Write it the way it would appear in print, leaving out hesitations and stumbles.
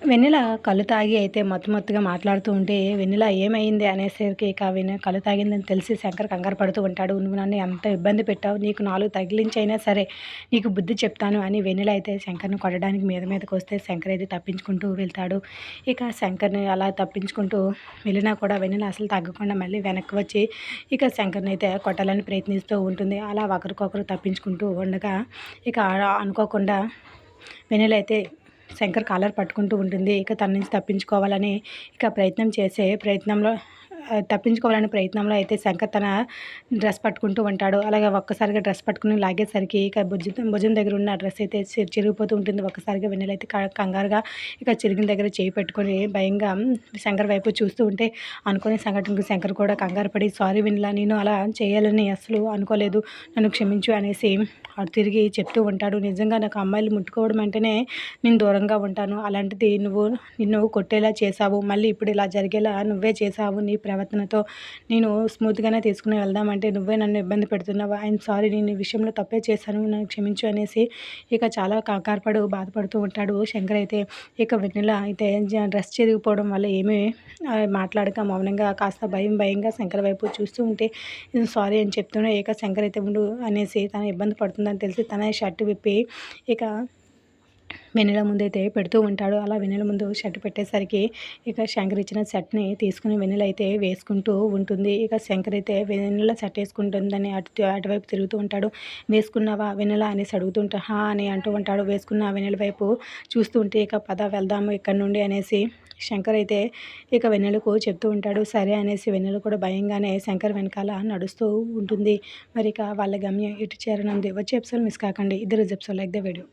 వెన్నెల కళ్ళు తాగి అయితే మత్తుగా మాట్లాడుతూ ఉంటే, "వెన్నెల ఏమైంది?" అనేసరికి ఇక కళ్ళు తాగిందని తెలిసి శంకర్ కంగారు పడుతూ ఉంటాడు. "నువ్వు నన్ను ఎంత ఇబ్బంది పెట్టావు. నీకు 4 తగిలించైనా సరే నీకు బుద్ధి చెప్తాను" అని వెన్నెల అయితే శంకర్‌ని కొట్టడానికి మీదకొస్తే శంకర్ అయితే తప్పించుకుంటూ వెళ్తాడు. ఇక శంకర్‌ని అలా తప్పించుకుంటూ వెళ్ళినా కూడా వెన్నెల అసలు తగ్గకుండా మళ్ళీ వెనక్కి వచ్చి ఇక శంకర్‌ని అయితే కొట్టాలని ప్రయత్నిస్తూ ఉంటుంది. అలా ఒకరికొకరు తప్పించుకుంటూ ఉండగా ఇక అనుకోకుండా వెన్నెల అయితే శంకర్ కాలర్ పట్టుకుంటూ ఉంటుంది. ఇక తన నుంచి తప్పించుకోవాలని ఇక ప్రయత్నం చేసే ప్రయత్నంలో తప్పించుకోవాలనే ప్రయత్నంలో అయితే శంకర్ తన డ్రెస్ పట్టుకుంటూ ఉంటాడు. అలాగే ఒక్కసారిగా డ్రెస్ పట్టుకుని లాగేసరికి ఇక భుజం దగ్గర ఉన్న డ్రెస్ అయితే చిరిగిపోతూ ఉంటుంది. ఒక్కసారిగా వెన్నెల అయితే కంగారుగా ఇక చిరిగిన దగ్గర చేయి పెట్టుకొని భయంగా శంకర్ వైపు చూస్తూ ఉంటే అనుకోని సంఘటనకు శంకర్ కూడా కంగారు పడి, "సారీ వెన్నెల, నేను అలా చేయాలని అస్సలు అనుకోలేదు. నన్ను క్షమించు" అనేసి అటు తిరిగి చెప్తూ ఉంటాడు. "నిజంగా నాకు అమ్మాయిలు ముట్టుకోవడం అంటేనే నేను దూరంగా ఉంటాను. అలాంటిది నిన్ను కొట్టేలా చేశావు. మళ్ళీ ఇప్పుడు ఇలా జరిగేలా నువ్వే చేశావు నీ ప్రవర్తనతో. నేను స్మూత్‌గానే తీసుకొని వెళ్దామంటే నువ్వే నన్ను ఇబ్బంది పెడుతున్నావు. I'm sorry. నేను ఈ విషయంలో తప్పే చేశాను. నన్ను క్షమించు" అనేసి ఇక చాలా బాధపడుతూ ఉంటాడు శంకర్ అయితే. ఇక వెన్నెల అయితే డ్రెస్ చిరిగిపోవడం వల్ల ఏమీ మాట్లాడక మౌనంగా కాస్త భయంగా శంకర్ వైపు చూస్తూ ఉంటే, సారీ అని చెప్తూనే ఇక శంకర్ అయితే ఉండు అనేసి తను ఇబ్బంది పడుతుందని తెలిసి తనే షర్ట్ విప్పి ఇక వెన్నెల ముందైతే పెడుతూ ఉంటాడు. అలా వెన్నెల ముందు షర్ట్ పెట్టేసరికి ఇక శంకర్ ఇచ్చిన షర్ట్‌ని తీసుకొని వెన్నెల అయితే వేసుకుంటూ ఉంటుంది. ఇక శంకర్ అయితే వెన్నెల షర్ట్ వేసుకుంటుందని అటువైపు తిరుగుతూ ఉంటాడు. "వేసుకున్నావా వెన్నెల" అనేసి అడుగుతుంటే, "హా" అని అంటూ ఉంటాడు. వేసుకున్న వెన్నెల వైపు చూస్తూ ఉంటే ఇక "పద వెళ్దాము ఇక్కడి నుండి" అనేసి శంకర్ అయితే ఇక వెన్నెలకు చెప్తూ ఉంటాడు. సరే అనేసి వెన్నెల కూడా భయంగానే శంకర్ వెనకాల నడుస్తూ ఉంటుంది. మరి ఇక వాళ్ళ గమ్యం ఎటు చేరనుంది? వచ్చే ఎపిసోడ్ మిస్ కాకండి. ఇద్దరు ఎపిసోడ్ లైక్ ద వీడియో.